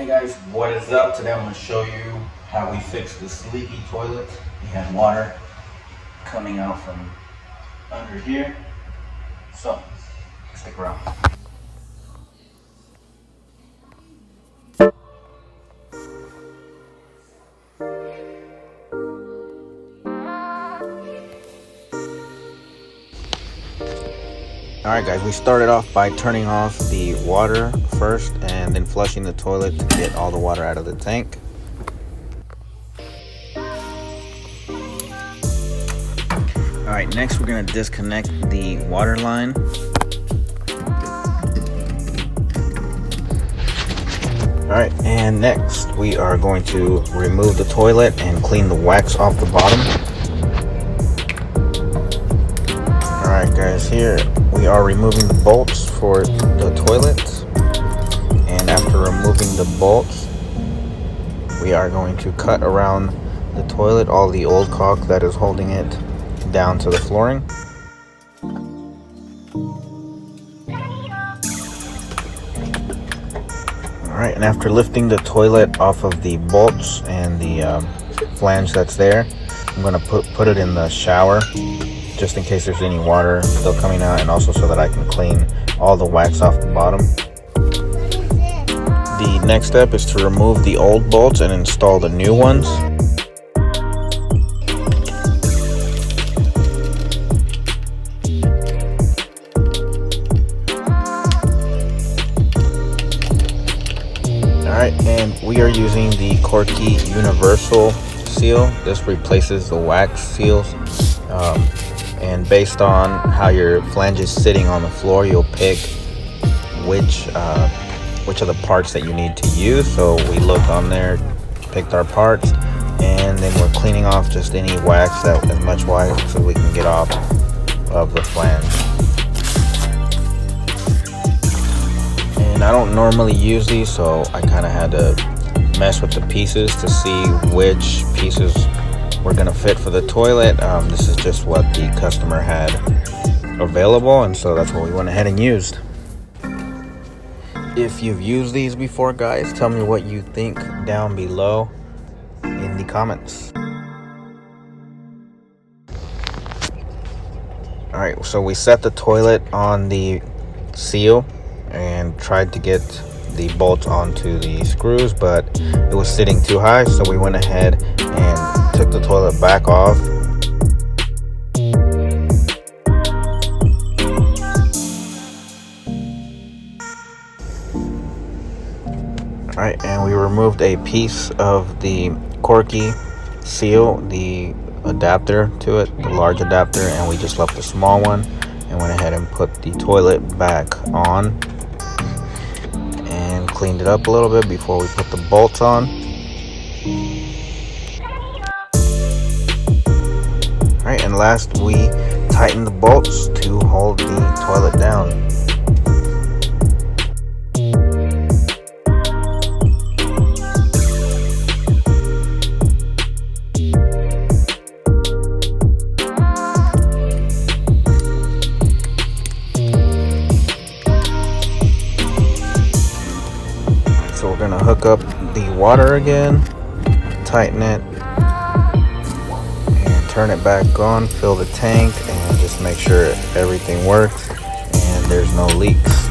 Guys, what is up? Today I'm going to show you how we fixed this leaky toilet. We had water coming out from under here, so stick around. Alright guys, we started off by turning off the water first and then flushing the toilet to get all the water out of the tank. Alright, next we're going to disconnect the water line. Alright, and next we are going to remove the toilet and clean the wax off the bottom. Alright guys, here we are removing the bolts for the toilet, and after removing the bolts we are going to cut around the toilet all the old caulk that is holding it down to the flooring. Alright, and after lifting the toilet off of the bolts and the flange that's there, I'm going to put it in the shower just in case there's any water still coming out, and also so that I can clean all the wax off the bottom. The next step is to remove the old bolts and install the new ones. Alright, and we are using the Corky universal seal. This replaces the wax seals. And based on how your flange is sitting on the floor, you'll pick which of the parts that you need to use. So we looked on there, picked our parts, and then we're cleaning off just any wax, that as much wax so we can get off of the flange. And I don't normally use these, so I kind of had to mess with the pieces to see which pieces we're gonna fit for the toilet. This is just what the customer had available, and so that's what we went ahead and used. If you've used these before, guys, tell me what you think down below in the comments. Alright, so we set the toilet on the seal and tried to get the bolts onto the screws, but it was sitting too high, so we went ahead and took the toilet back off. Alright, and we removed a piece of the Corky seal, the adapter to it, the large adapter, and we just left the small one and went ahead and put the toilet back on and cleaned it up a little bit before we put the bolts on. Alright, and last we tightened the bolts to hold the toilet down. So we're gonna hook up the water again, tighten it, and turn it back on, fill the tank, and just make sure everything works and there's no leaks.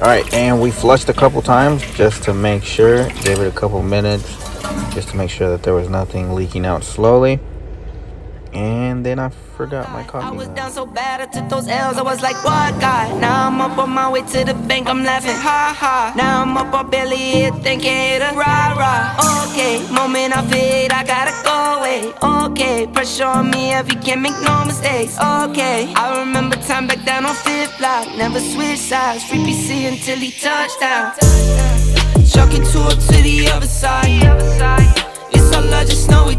Alright, and we flushed a couple times just to make sure, gave it a couple minutes just to make sure that there was nothing leaking out slowly. And then I forgot my coffee. I was down so bad, I took those L's, I was like, what God? Now I'm up on my way to the bank, I'm laughing, ha ha. Now I'm up, I barely hit, thinking hater, rah rah. Okay, moment I fade, I gotta go away. Okay, pressure on me if you can't make no mistakes. Okay, I remember time back down on 5th block, never switch sides, free PC until he touchdown. Chuck it to the other side. It's all I just know we